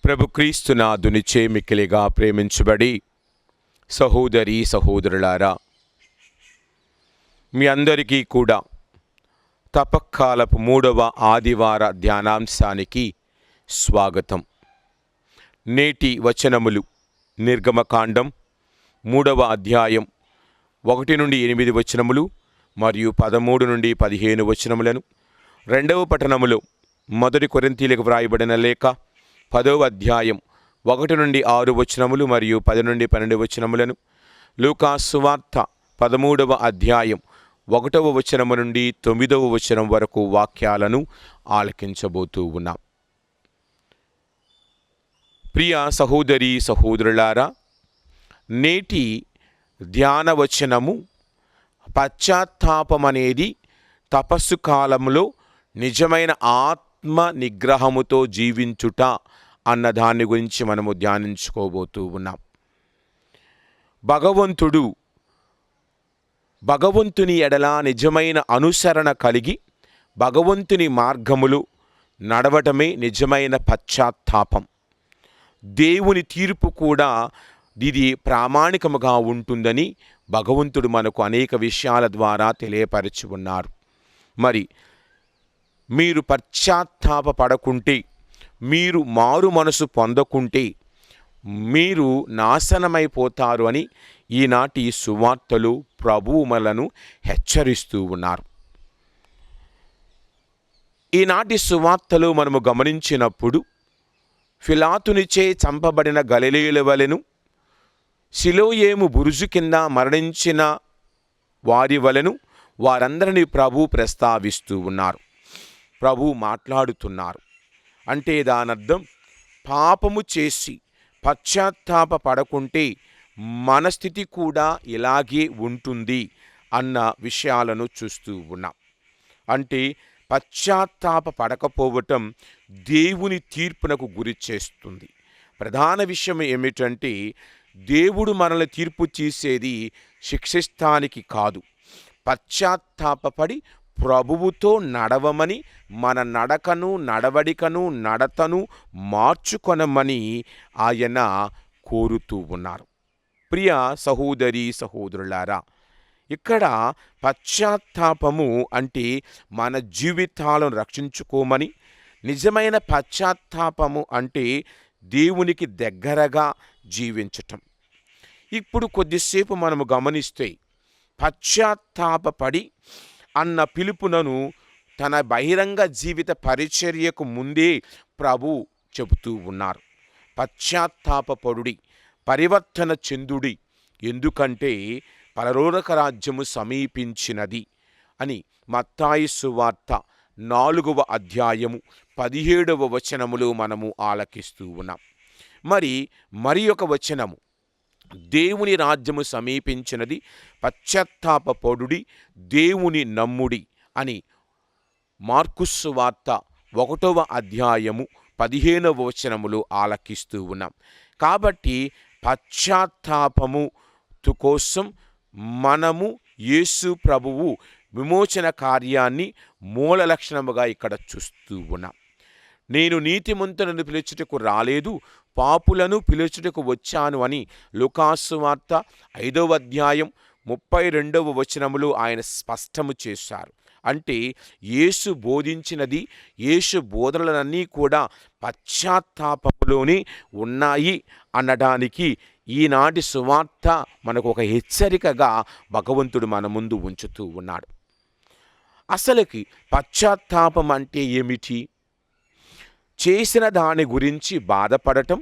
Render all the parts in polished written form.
ప్రభు క్రీస్తునాథునిచే మిక్కిలిగా ప్రేమించబడి సహోదరి సహోదరులారా, మీ అందరికీ కూడా తపకాలపు 3వ ఆదివార ధ్యానాంశానికి స్వాగతం. నేటి వచనములు నిర్గమకాండం 3వ అధ్యాయం 1 నుండి 8 వచనములు మరియు 13 నుండి 15 వచనములను, రెండవ పట్టణములో 1 కొరింథీయులకు వ్రాయబడిన లేఖ 10వ అధ్యాయం 1 నుండి 6 వచనములు మరియు 10 నుండి 12 వచనములను, లూకా సువార్త 13వ అధ్యాయం 1వ వచనము నుండి 9వ వచనం వరకు వాక్యాలను ఆలకించబోతూ ఉన్నాం. ప్రియ సహోదరి సహోదరులారా, నేటి ధ్యాన వచనము పశ్చాత్తాపం అనేది తపస్సు కాలంలో నిజమైన ఆత్మ నిగ్రహముతో జీవించుట అన్న దాని గురించి మనము ధ్యానించుకోబోతూ ఉన్నాం. భగవంతుని ఎడల నిజమైన అనుసరణ కలిగి భగవంతుని మార్గములు నడవటమే నిజమైన పశ్చాత్తాపం. దేవుని తీర్పు కూడా ఇది ప్రామాణికముగా ఉంటుందని భగవంతుడు మనకు అనేక విషయాల ద్వారా తెలియపరచి ఉన్నారు. మరి మీరు పశ్చాత్తాప పడకుంటే, మీరు మారు మనసు పొందకుంటే మీరు నాశనమైపోతారు అని ఈనాటి సువార్తలు ప్రభువు మనలను హెచ్చరిస్తూ ఉన్నారు. ఈనాటి సువార్తలు మనము గమనించినప్పుడు ఫిలాతునిచే చంపబడిన గలిలయుల వలెను, సిలోయేము బురుజు కింద మరణించిన వారి వలెను వారందరినీ ప్రభు ప్రస్తావిస్తూ ఉన్నారు. ప్రభు మాట్లాడుతున్నారు. అంటే దానర్థం, పాపము చేసి పశ్చాత్తాప పడకుంటే మన స్థితి కూడా ఇలాగే ఉంటుంది అన్న విషయాలను చూస్తూ ఉన్నాం. అంటే పశ్చాత్తాప పడకపోవటం దేవుని తీర్పునకు గురి చేస్తుంది. ప్రధాన విషయం ఏమిటంటే, దేవుడు మనల్ని తీర్పు చేసేది శిక్షిస్తానికి కాదు, పశ్చాత్తాపపడి ప్రభువుతో నడవమని, మన నడకను నడవడికను నడతను మార్చుకొనమని ఆయన కోరుతూ ఉన్నారు. ప్రియ సహోదరి సహోదరులారా, ఇక్కడ పశ్చాత్తాపము అంటే మన జీవితాలను రక్షించుకోమని, నిజమైన పశ్చాత్తాపము అంటే దేవునికి దగ్గరగా జీవించటం. ఇప్పుడు కొద్దిసేపు మనము గమనిస్తే, పశ్చాత్తాపపడి అన్న పిలుపునను తన బహిరంగ జీవిత పరిచర్యకు ముందే ప్రభు చెబుతూ ఉన్నారు. పశ్చాత్తాపపడుడి, పరివర్తన చెందుడి, ఎందుకంటే పరలోక రాజ్యము సమీపించినది అని మత్తాయి సువార్త 4వ అధ్యాయము 17వ వచనములో మనము ఆలకిస్తూ ఉన్నాం. మరి ఒక వచనము, దేవుని రాజ్యము సమీపించినది, పశ్చాత్తాపపడుడి, దేవుని నమ్ముడి అని మార్కు సువార్త 1వ అధ్యాయము 15వ వచనములో ఆలకిస్తూ ఉన్నాం. కాబట్టి పశ్చాత్తాపము కోసం మనము యేసు ప్రభువు విమోచన కార్యాన్ని మూల లక్షణముగా ఇక్కడ చూస్తూ ఉన్నాం. నేను నీతిమంతులను పిలుచుటకు రాలేదు, పాపులను పిలుచుటకు వచ్చాను అని లూకాసు వార్త 5వ అధ్యాయం 32వ వచనములో ఆయన స్పష్టము చేశారు. అంటే యేసు బోధించినది, యేసు బోధనలన్నీ కూడా పశ్చాత్తాపములోనే ఉన్నాయి అనడానికి ఈనాటి సువార్త మనకు ఒక హెచ్చరికగా భగవంతుడు మన ముందు ఉంచుతూ ఉన్నాడు. అసలుకి పశ్చాత్తాపం అంటే ఏమిటి? చేసిన దాని గురించి బాధపడటం,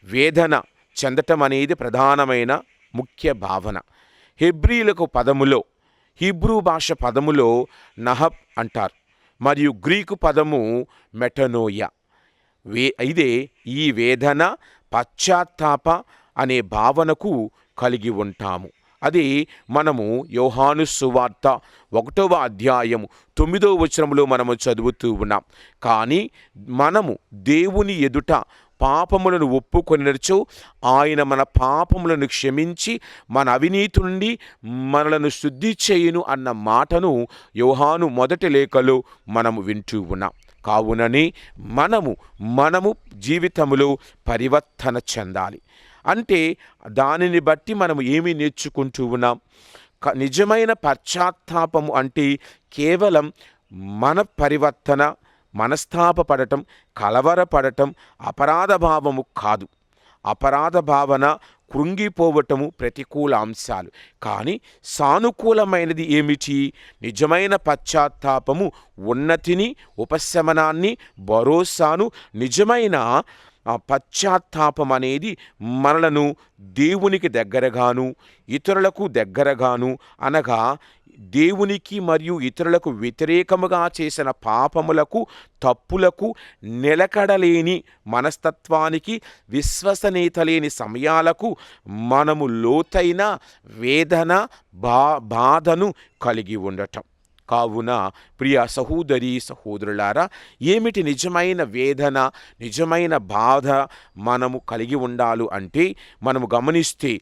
వేదన చెందటం అనేది ప్రధానమైన ముఖ్య భావన. హీబ్రూ భాష పదములో నహబ్ అంటారు, మరియు గ్రీకు పదము మెటనోయ. ఇదే ఈ వేదన, పశ్చాత్తాప అనే భావనకు కలిగి ఉంటాము. అది మనము యోహాను సువార్త 1వ అధ్యాయం 9వ వచనములో మనము చదువుతూ ఉన్నాం. కానీ మనము దేవుని ఎదుట పాపములను ఒప్పుకొనినచో ఆయన మన పాపములను క్షమించి మన అవినీతి నుండి మనలను శుద్ధి చేయును అన్న మాటను యోహాను 1వ లేఖలో మనము వింటూ ఉన్నాం. కావుననే మనము జీవితంలో పరివర్తన చెందాలి. అంటే దానిని బట్టి మనము ఏమి నేర్చుకుంటూ ఉన్నాం? నిజమైన పశ్చాత్తాపము అంటే కేవలం మన పరివర్తన, మనస్తాపపడటం, కలవరపడటం, అపరాధ భావము కాదు. అపరాధ భావన, కృంగిపోవటము ప్రతికూల అంశాలు. కానీ సానుకూలమైనది ఏమిటి? నిజమైన పశ్చాత్తాపము ఉన్నతిని, ఉపశమనాన్ని, భరోసాను. నిజమైన పశ్చాత్తాపం అనేది మనలను దేవునికి దగ్గరగాను, ఇతరులకు దగ్గరగాను, అనగా దేవునికి మరియు ఇతరులకు వ్యతిరేకముగా చేసిన పాపములకు, తప్పులకు, నిలకడలేని మనస్తత్వానికి, విశ్వసనీయత లేని సమయాలకు మనము లోతైన వేదన, బాధను కలిగి ఉండటం. కావున ప్రియ సహోదరి సహోదరులారా, ఏమిటి నిజమైన వేదన, నిజమైన బాధ మనము కలిగి ఉండాలి అంటే, మనము గమనిస్తే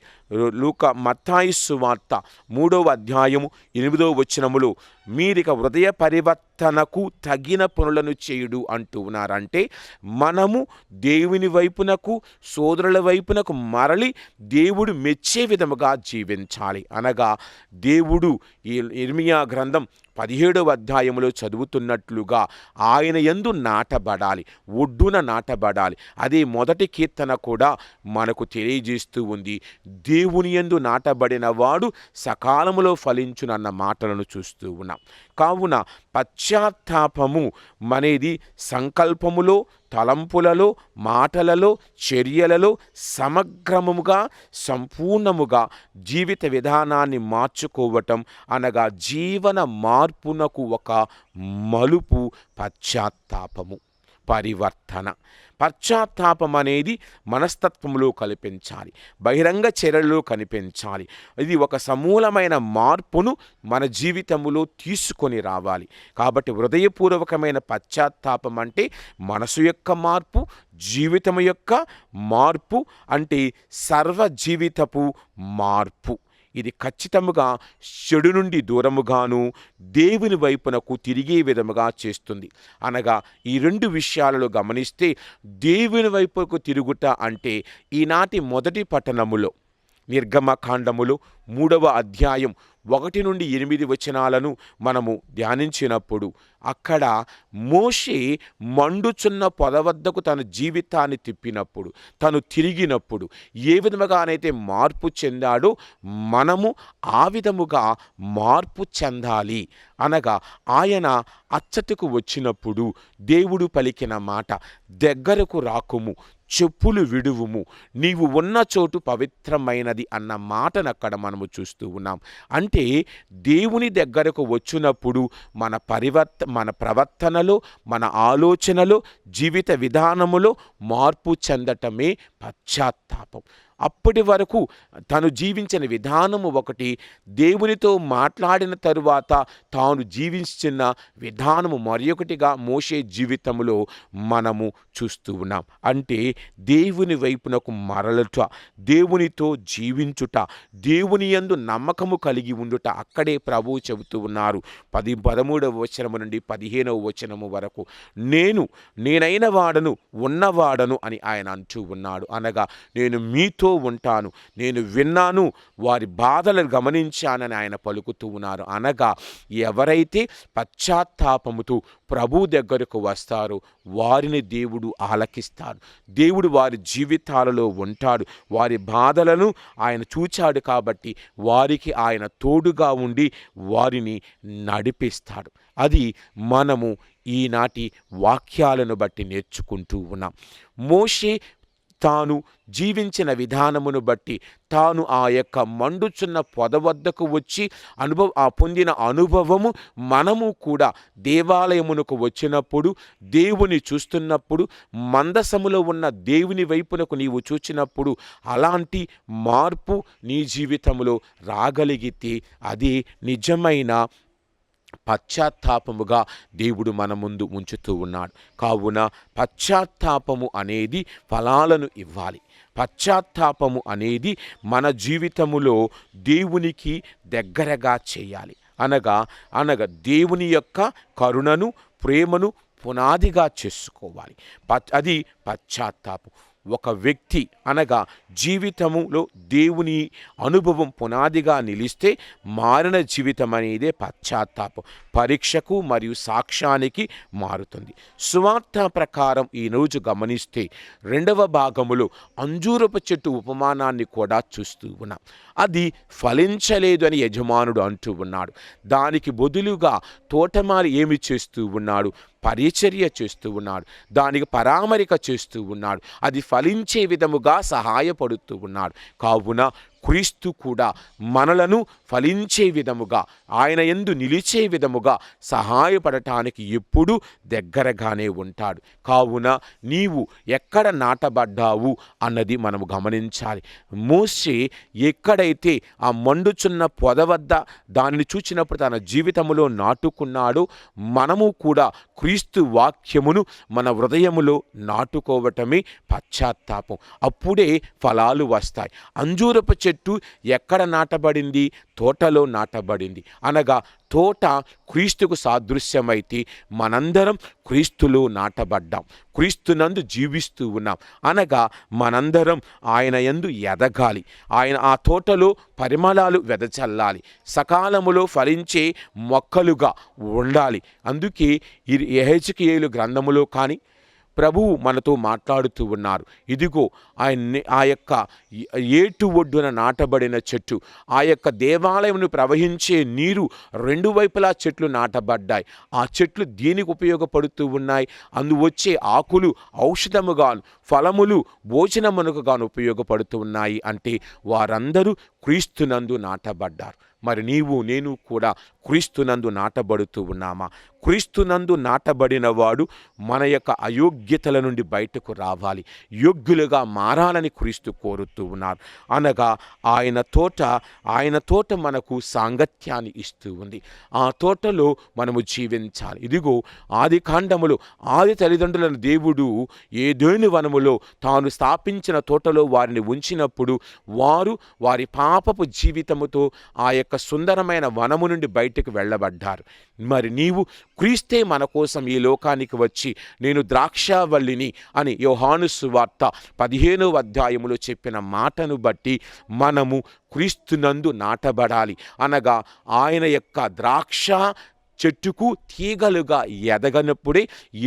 మత్తాయి సువార్త 3వ అధ్యాయము 8వ వచనములో మీరిక హృదయ పరివర్తనకు తగిన పనులను చేయుడు అంటూ ఉన్నారంటే, మనము దేవుని వైపునకు, సోదరుల వైపునకు మరలి దేవుడు మెచ్చే విధముగా జీవించాలి. అనగా దేవుడు ఈ ఇర్మియా గ్రంథం 17వ అధ్యాయములో చదువుతున్నట్లుగా ఆయన యందు నాటబడాలి, ఒడ్డున నాటబడాలి. అదే మొదటి కీర్తన కూడా మనకు తెలియజేస్తూ ఉంది. దేవుని యందు నాటబడిన వాడు సకాలములో ఫలించునన్న మాటలను చూస్తూ ఉన్నాం. కావున పశ్చాత్తాపము అనేది సంకల్పములో, తలంపులలో, మాటలలో, చర్యలలో సమగ్రముగా, సంపూర్ణముగా జీవిత విధానాన్ని మార్చుకోవటం, అనగా జీవన మార్పునకు ఒక మలుపు పశ్చాత్తాపము, పరివర్తన. పశ్చాత్తాపం అనేది మనస్తత్వంలో కనిపించాలి, బహిరంగ చర్యలలో కనిపించాలి. ఇది ఒక సమూలమైన మార్పును మన జీవితంలో తీసుకొని రావాలి. కాబట్టి హృదయపూర్వకమైన పశ్చాత్తాపం అంటే మనసు యొక్క మార్పు, జీవితం యొక్క మార్పు, అంటే సర్వ జీవితపు మార్పు. ఇది ఖచ్చితముగా చెడు నుండి దూరముగాను, దేవుని వైపునకు తిరిగే విధముగా చేస్తుంది. అనగా ఈ 2 విషయాలలో గమనిస్తే, దేవుని వైపునకు తిరుగుట అంటే ఈనాటి మొదటి పట్టణములో నిర్గమకాండములో 3వ అధ్యాయం 1 నుండి 8 వచనాలను మనము ధ్యానించినప్పుడు, అక్కడ మోషే మండుచున్న పొద వద్దకు తన జీవితాన్ని తిప్పినప్పుడు, తను తిరిగినప్పుడు ఏ విధముగానైతే మార్పు చెందాడో మనము ఆ విధముగా మార్పు చెందాలి. అనగా ఆయన అచ్చటకు వచ్చినప్పుడు దేవుడు పలికిన మాట, దగ్గరకు రాకుము, చెప్పులు విడువుము, నీవు ఉన్న చోటు పవిత్రమైనది అన్న మాటను అక్కడ మనము చూస్తూ ఉన్నాం. అంటే దేవుని దగ్గరకు వచ్చినప్పుడు మన ప్రవర్తనలో, మన ఆలోచనలో, జీవిత విధానములో మార్పు చెందటమే పశ్చాత్తాపం. అప్పటి వరకు తను జీవించిన విధానము ఒకటి, దేవునితో మాట్లాడిన తరువాత తాను జీవించిన విధానము మరొకటిగా మోషే జీవితంలో మనము చూస్తూ ఉన్నాం. అంటే దేవుని వైపునకు మరలుట, దేవునితో జీవించుట, దేవుని యందు నమ్మకము కలిగి ఉండుట. అక్కడే ప్రభువు చెబుతూ ఉన్నారు 13వ వచనము నుండి 15వ వచనము వరకు, నేనైన వాడను, ఉన్నవాడను అని ఆయన అంటూ ఉన్నాడు. అనగా నేను మీతో ఉంటాను, నేను విన్నాను, వారి బాధలను గమనించానని ఆయన పలుకుతూ ఉన్నారు. అనగా ఎవరైతే పశ్చాత్తాపముతో ప్రభు దగ్గరకు వస్తారో వారిని దేవుడు ఆలకిస్తాడు. దేవుడు వారి జీవితాలలో ఉంటాడు. వారి బాధలను ఆయన చూచాడు కాబట్టి వారికి ఆయన తోడుగా ఉండి వారిని నడిపిస్తాడు. అది మనము ఈనాటి వాక్యాలను బట్టి నేర్చుకుంటూ ఉన్నాం. మోషే తాను జీవించిన విధానమును బట్టి, తాను ఆ యొక్క మండుచున్న పొద వద్దకు వచ్చి పొందిన అనుభవము మనము కూడా దేవాలయమునకు వచ్చినప్పుడు, దేవుని చూస్తున్నప్పుడు, మందసములో ఉన్న దేవుని వైపునకు నీవు చూచినప్పుడు అలాంటి మార్పు నీ జీవితంలో రాగలిగితే అది నిజమైన పశ్చాత్తాపముగా దేవుడు మన ముందు ఉంచుతూ ఉన్నాడు. కావున పశ్చాత్తాపము అనేది ఫలాలను ఇవ్వాలి. పశ్చాత్తాపము అనేది మన జీవితములో దేవునికి దగ్గరగా చేయాలి. అనగా దేవుని యొక్క కరుణను, ప్రేమను పునాదిగా చేసుకోవాలి. అది పశ్చాత్తాపం. ఒక వ్యక్తి అనగా జీవితములో దేవుని అనుభవం పునాదిగా నిలిస్తే మారిన జీవితం అనేదే పశ్చాత్తాపం పరీక్షకు మరియు సాక్ష్యానికి మారుతుంది. సువార్త ప్రకారం ఈరోజు గమనిస్తే 2వ భాగములో అంజూరపు చెట్టు ఉపమానాన్ని కూడా చూస్తూ ఉన్నాం. అది ఫలించలేదు అని యజమానుడు అంటూ ఉన్నాడు. దానికి బదులుగా తోటమాలి ఏమి చేస్తూ ఉన్నాడు? పరిచర్య చేస్తూ ఉన్నాడు. దానికి పరామరిక చేస్తూ ఉన్నాడు. అది ఫలించే విధముగా సహాయపడుతూ ఉన్నాడు. కావున క్రీస్తు కూడా మనలను ఫలించే విధముగా, ఆయన యందు నిలిచే విధముగా సహాయపడటానికి ఎప్పుడూ దగ్గరగానే ఉంటాడు. కావున నీవు ఎక్కడ నాటబడ్డావు అన్నది మనము గమనించాలి. మోషే ఎక్కడైతే ఆ మండుచున్న పొద వద్ద దానిని చూచినప్పుడు తన జీవితంలో నాటుకున్నాడో, మనము కూడా క్రీస్తు వాక్యమును మన హృదయములో నాటుకోవటమే పశ్చాత్తాపం. అప్పుడే ఫలాలు వస్తాయి. అంజూరపు చెట్టు ఎక్కడ నాటబడింది? తోటలో నాటబడింది. అనగా తోట క్రీస్తుకు సాదృశ్యమైతే మనందరం క్రీస్తులో నాటబడ్డాం, క్రీస్తునందు జీవిస్తూ ఉన్నాం. అనగా మనందరం ఆయన యందు ఎదగాలి. ఆయన ఆ తోటలో పరిమళాలు వెదజల్లాలి, సకాలములో ఫలించే మొక్కలుగా ఉండాలి. అందుకే యెహెజ్కేలు గ్రంథములో కానీ ప్రభువు మనతో మాట్లాడుతూ ఉన్నారు. ఇదిగో ఆ యొక్క ఏటు ఒడ్డున నాటబడిన చెట్టు, ఆ యొక్క దేవాలయమును ప్రవహించే నీరు 2 వైపులా చెట్లు నాటబడ్డాయి. ఆ చెట్లు దేనికి ఉపయోగపడుతూ ఉన్నాయి? వచ్చే ఆకులు ఔషధముగాను, ఫలములు భోజనమునకు గాను ఉపయోగపడుతూ ఉన్నాయి. అంటే వారందరూ క్రీస్తునందు నాటబడ్డారు. మరి నీవు నేను కూడా క్రీస్తునందు నాటబడుతూ ఉన్నామా? క్రీస్తునందు నాటబడిన వాడు మన యొక్క అయోగ్యతల నుండి బయటకు రావాలి, యోగ్యులుగా మారాలని క్రీస్తు కోరుతూ ఉన్నారు. అనగా ఆయన తోట మనకు సాంగత్యాన్ని ఇస్తూ ఉంది. ఆ తోటలో మనము జీవించాలి. ఇదిగో ఆది కాండములో ఆది తల్లిదండ్రులను దేవుడు ఏదోని వనములో తాను స్థాపించిన తోటలో వారిని ఉంచినప్పుడు వారు వారి పాపపు జీవితముతో ఆ యొక్క సుందరమైన వనము నుండి బయటకు వెళ్ళబడ్డారు. మరి నీవు క్రీస్తే మన కోసం ఈ లోకానికి వచ్చి నేను ద్రాక్షావల్లిని అని యోహాను సువార్త 15వ అధ్యాయములో చెప్పిన మాటను బట్టి మనము క్రీస్తునందు నాటబడాలి. అనగా ఆయన యొక్క ద్రాక్ష చెట్టుకు తీగలుగా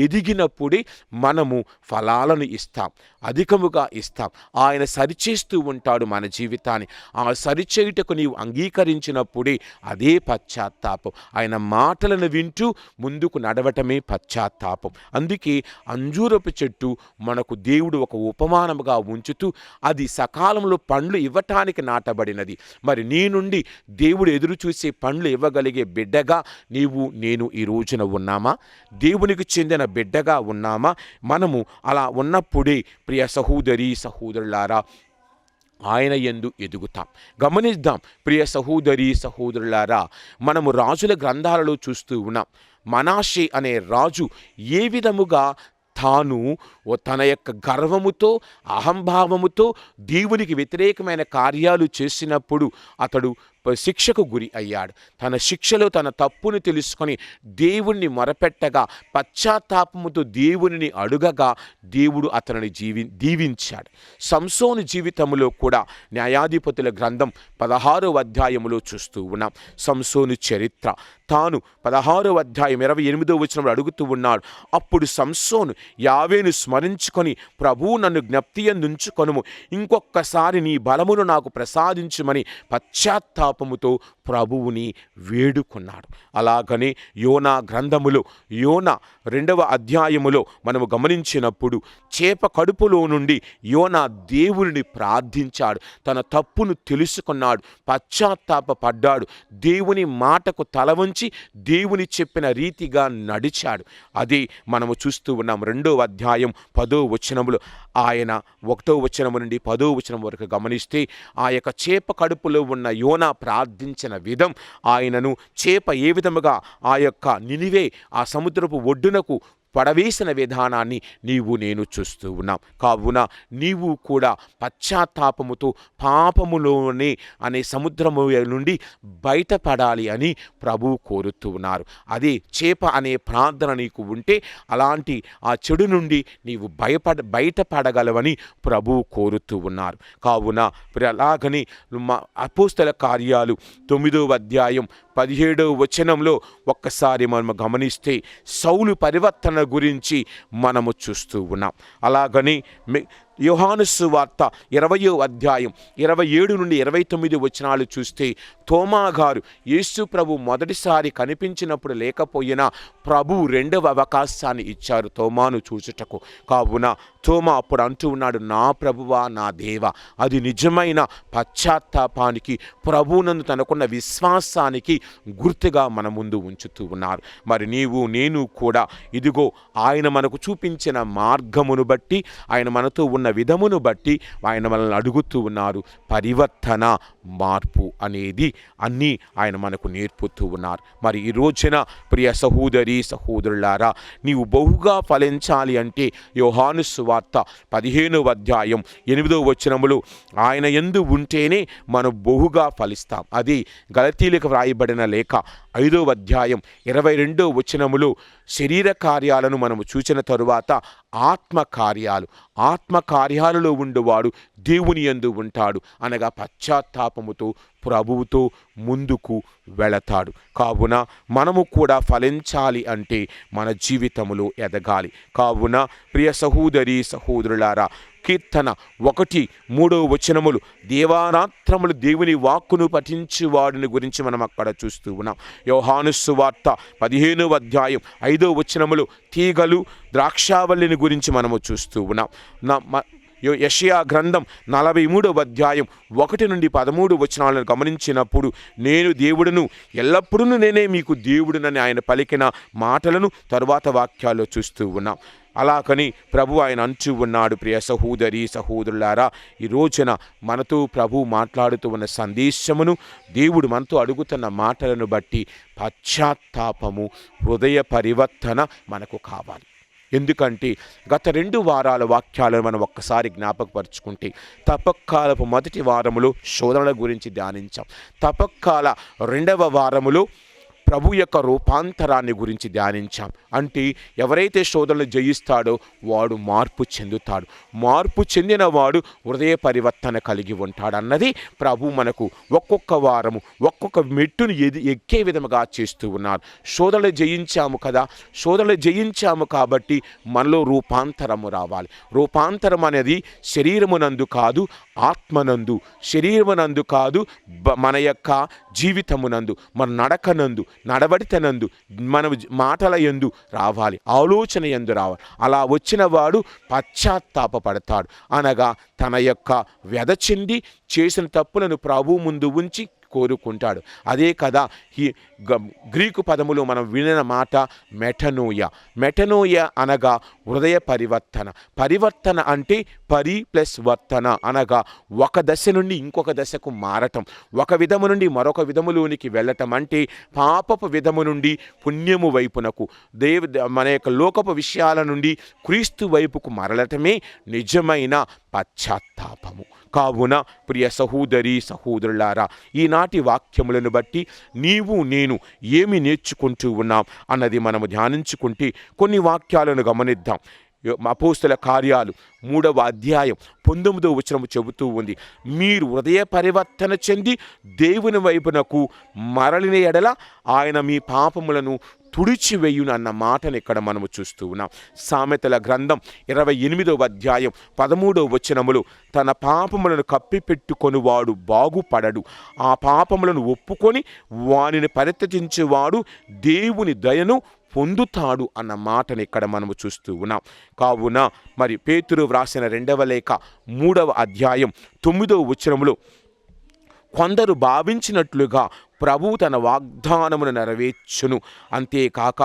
ఎదిగినప్పుడే మనము ఫలాలను ఇస్తాం, అధికముగా ఇస్తాం. ఆయన సరిచేస్తూ ఉంటాడు మన జీవితాన్ని. ఆ సరిచేయుటకు నీవు అంగీకరించినప్పుడే అదే పశ్చాత్తాపం. ఆయన మాటలను వింటూ ముందుకు నడవటమే పశ్చాత్తాపం. అందుకే అంజూరపు చెట్టు మనకు దేవుడు ఒక ఉపమానముగా ఉంచుతూ అది సకాలంలో పండ్లు ఇవ్వటానికి నాటబడినది. మరి నీ నుండి దేవుడు ఎదురు చూసే పండ్లు ఇవ్వగలిగే బిడ్డగా నేను ఈ రోజున ఉన్నామా? దేవునికి చెందిన బిడ్డగా ఉన్నామా? మనము అలా ఉన్నప్పుడే ప్రియ సహోదరి సహోదరులారా ఆయన యందు ఎదుగుతాం. గమనిద్దాం ప్రియ సహోదరి సహోదరులారా, మనము రాజుల గ్రంథాలలో చూస్తూ ఉన్నాం. మనాషే అనే రాజు ఏ విధముగా తాను తన యొక్క గర్వముతో అహంభావముతో దేవునికి వ్యతిరేకమైన కార్యాలు చేసినప్పుడు అతడు శిక్షకు గురి అయ్యాడు. తన శిక్షలో తన తప్పును తెలుసుకొని దేవుణ్ణి మొరపెట్టగా పశ్చాత్తాపముతో దేవునిని అడుగగా దేవుడు అతనిని దీవించాడు. సంసోను జీవితంలో కూడా న్యాయాధిపతుల గ్రంథం 16వ అధ్యాయములో చూస్తూ ఉన్నాం. సంసోను చరిత్ర తాను 16వ అధ్యాయం 28వ వచనంలో అడుగుతూ ఉన్నాడు. అప్పుడు సంసోను యావేను స్మరించుకొని, ప్రభువు నన్ను జ్ఞప్తియందుంచుకొనుము, ఇంకొక్కసారి నీ బలమును నాకు ప్రసాదించుమని పశ్చాత్తాపముతో ప్రభువుని వేడుకున్నాడు. అలాగనే యోనా గ్రంథములో యోనా 2వ అధ్యాయములో మనము గమనించినప్పుడు చేప కడుపులో నుండి యోనా దేవుని ప్రార్థించాడు. తన తప్పును తెలుసుకున్నాడు, పశ్చాత్తాపడ్డాడు, దేవుని మాటకు తల వంచి దేవుని చెప్పిన రీతిగా నడిచాడు. అది మనము చూస్తూ ఉన్నాం. 2వ అధ్యాయం 10వ వచనములో ఆయన 1వ వచనము నుండి 10వ వచనం వరకు గమనిస్తే ఆ యొక్క చేప కడుపులో ఉన్న యోనా ప్రార్థించిన విధం, ఆయనను చేప ఏ విధముగా ఆ యొక్క నినివే ఆ సముద్రపు ఒడ్డునకు పడవేసిన విధానాన్ని నేను చూస్తూ ఉన్నాం. కావున నీవు కూడా పశ్చాత్తాపముతో పాపములోనే అనే సముద్రము నుండి బయటపడాలి అని ప్రభువు కోరుతూ ఉన్నారు. అదే చేప అనే ప్రార్థన నీకు ఉంటే అలాంటి ఆ చెడు నుండి నీవు బయటపడగలవని ప్రభువు కోరుతూ ఉన్నారు. కావున అలాగని అపోస్తల కార్యాలు 9వ అధ్యాయం 17వ వచనంలో ఒక్కసారి మనం గమనిస్తే సౌలు పరివర్తన గురించి మనము చూస్తూ ఉన్నాం. అలాగని యోహాను సువార్త 20వ అధ్యాయం 27 నుండి 29 వచనాలు చూస్తే తోమా గారు యేసు ప్రభు మొదటిసారి కనిపించినప్పుడు లేకపోయినా ప్రభు రెండవ అవకాశాన్ని ఇచ్చారు తోమాను చూచుటకు. కావున తోమా అప్పుడు అంటూ ఉన్నాడు, నా ప్రభువా నా దేవా. అది నిజమైన పశ్చాత్తాపానికి, ప్రభువునందు తనకున్న విశ్వాసానికి గుర్తుగా మన ముందు ఉంచుతూ ఉన్నారు. మరి నీవు నేను కూడా ఇదిగో ఆయన మనకు చూపించిన మార్గమును బట్టి, ఆయన మనతో ఉన్న విధమును బట్టి ఆయన మనల్ని అడుగుతూ ఉన్నారు. పరివర్తన, మార్పు అనేది అన్నీ ఆయన మనకు నేర్పుతూ ఉన్నారు. మరి ఈ రోజున ప్రియ సహోదరి సహోదరులారా, నీవు బహుగా ఫలించాలి అంటే యోహాను సువార్త 15వ అధ్యాయం 8వ వచనములో ఆయన యందు ఉంటేనే మనం బహుగా ఫలిస్తాం. అది గలతీలకు వ్రాయబడిన లేఖ 5వ అధ్యాయం 22వ వచనములో శరీర కార్యాలను మనము చూసిన తరువాత ఆత్మకార్యాలలో ఉండువాడు దేవుని యందు ఉంటాడు అనగా పశ్చాత్తాపముతో ప్రభువుతో ముందుకు వెళతాడు. కావున మనము కూడా ఫలించాలి అంటే మన జీవితములో ఎదగాలి. కావున ప్రియ సహోదరి సహోదరులారా, కీర్తన 1:3 వచనములు దేవారాత్రములు దేవుని వాక్కును పఠించువాడిని గురించి మనం అక్కడ చూస్తూ ఉన్నాం. యోహాను సువార్త 15వ అధ్యాయం 5వ వచనములు తీగలు ద్రాక్షావల్లిని గురించి మనము చూస్తూ ఉన్నాం. యెషయా గ్రంథం 43వ అధ్యాయం 1 నుండి 13 వచనాలను గమనించినప్పుడు నేను దేవుడును, ఎల్లప్పుడూ నేనే మీకు దేవుడునని ఆయన పలికిన మాటలను తరువాత వాక్యాల్లో చూస్తూ ఉన్నాం. అలాగని ప్రభు ఆయన అంటూ ఉన్నాడు. ప్రియ సహోదరి సహోదరులారా, ఈ రోజున మనతో ప్రభు మాట్లాడుతూ ఉన్న సందేశమును, దేవుడు మనతో అడుగుతున్న మాటలను బట్టి పశ్చాత్తాపము, హృదయ పరివర్తన మనకు కావాలి. ఎందుకంటే గత 2 వారాల వాక్యాలను మనం ఒక్కసారి జ్ఞాపకపరుచుకుంటే తపక్కాలపు మొదటి వారములో శోధనల గురించి ధ్యానించాం. తపక్కాల 2వ వారములో ప్రభు యొక్క రూపాంతరాన్ని గురించి ధ్యానించాం. అంటే ఎవరైతే శోధనలు జయిస్తాడో వాడు మార్పు చెందుతాడు. మార్పు చెందిన వాడు హృదయ పరివర్తన కలిగి ఉంటాడు అన్నది ప్రభు మనకు ఒక్కొక్క వారము ఒక్కొక్క మెట్టును ఎక్కే విధముగా చేస్తూ ఉన్నారు. శోధనలు జయించాము కదా, శోధనలు జయించాము కాబట్టి మనలో రూపాంతరము రావాలి. రూపాంతరం అనేది శరీరమునందు కాదు, ఆత్మనందు, శరీరమునందు కాదు, మన యొక్క జీవితమునందు, మన నడకనందు, నడవడితనందు, మన మాటల యందు రావాలి, ఆలోచన యందు రావాలి. అలా వచ్చిన వాడు పశ్చాత్తాపపడతాడు. అనగా తన యొక్క వ్యధ చెంది చేసిన తప్పులను ప్రభు ముందు ఉంచి కోరుకుంటాడు. అదే కదా ఈ గ్రీకు పదములో మనం వినిన మాట మెటనోయ అనగా హృదయ పరివర్తన. పరివర్తన అంటే పరి ప్లస్ వర్తన అనగా ఒక దశ నుండి ఇంకొక దశకు మారటం, ఒక విధము నుండి మరొక విధములోనికి వెళ్ళటం. అంటే పాపపు విధము నుండి పుణ్యము వైపునకు, మన యొక్క లోకపు విషయాల నుండి క్రీస్తు వైపుకు మరలటమే నిజమైన పశ్చాత్తాపము. కావున ప్రియ సహోదరి సహోదరులారా, ఈనాటి వాక్యములను బట్టి నీవు నేను ఏమి నేర్చుకుంటూ ఉన్నాం అన్నది మనము ధ్యానించుకుంటే కొన్ని వాక్యాలను గమనిద్దాం. అపోస్తల కార్యాలు 3వ అధ్యాయం 19వ వచనము చెబుతూ ఉంది, మీరు హృదయ పరివర్తన చెంది దేవుని వైపునకు మరలిన ఎడల ఆయన మీ పాపములను తుడిచివేయును అన్న మాటను ఇక్కడ మనము చూస్తూ ఉన్నాం. సామెతల గ్రంథం 28వ అధ్యాయం 13వ వచనములో తన పాపములను కప్పిపెట్టుకొనివాడు బాగుపడడు, ఆ పాపములను ఒప్పుకొని వానిని పరిత్యజించేవాడు దేవుని దయను పొందుతాడు అన్న మాటను ఇక్కడ మనము చూస్తూ ఉన్నాం. కావున మరి పేతురు వ్రాసిన 2వ లేఖ 3వ అధ్యాయం 9వ వచనములో కొందరు భావించినట్లుగా ప్రభువు తన వాగ్దానమును నెరవేర్చును. అంతేకాక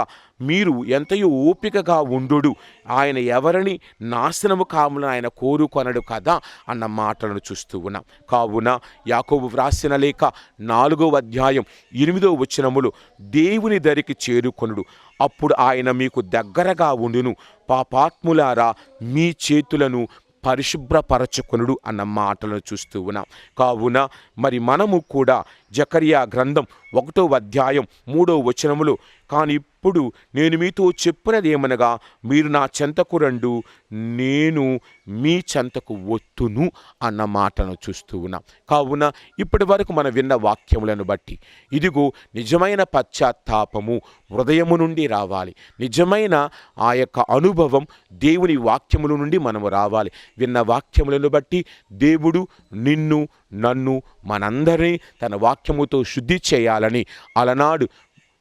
మీరు ఎంతయో ఓపికగా ఉండుడు, ఆయన ఎవరిని నాశనము కాములను ఆయన కోరుకొనడు కదా అన్న మాటలను చూస్తూ ఉన్నాం. కావున యాకోబు వ్రాసిన లేఖ 4వ అధ్యాయం 8వ వచనములో దేవుని దరికి చేరుకొనుడు, అప్పుడు ఆయన మీకు దగ్గరగా ఉండును. పాపాత్ములారా మీ చేతులను పరిశుభ్రపరచుకొనుడు అన్న మాటలను చూస్తూ ఉన్నాం. కావున మరి మనము కూడా జకర్యా గ్రంథం 1వ అధ్యాయం 3వ వచనములో, కానీ ఇప్పుడు నేను మీతో చెప్పినది ఏమనగా, మీరు నా చెంతకు రండు, నేను మీ చెంతకు వత్తును అన్న మాటను చూస్తూ ఉన్నాం. కావున ఇప్పటి వరకు మనం విన్న వాక్యములను బట్టి ఇదిగో నిజమైన పశ్చాత్తాపము హృదయము నుండి రావాలి. నిజమైన ఆ యొక్క అనుభవం దేవుని వాక్యముల నుండి మనము రావాలి. విన్న వాక్యములను బట్టి దేవుడు నిన్ను నన్ను మనందరినీ తన వాక్యముతో శుద్ధి చేయాలని, అలనాడు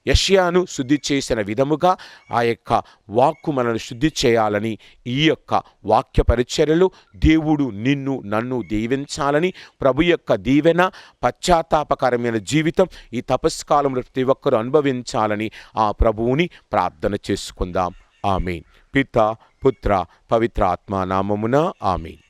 యెషయాను శుద్ధి చేసిన విధముగా ఆ యొక్క వాక్కు మనల్ని శుద్ధి చేయాలని, ఈ యొక్క వాక్య పరిచర్యలు దేవుడు నిన్ను నన్ను దీవించాలని, ప్రభు యొక్క దీవెన పశ్చాత్తాపకరమైన జీవితం ఈ తపస్కాలంలో ప్రతి ఒక్కరూ అనుభవించాలని ఆ ప్రభువుని ప్రార్థన చేసుకుందాం. ఆమేన్. పిత పుత్ర పవిత్ర ఆత్మ నామమున ఆమేన్.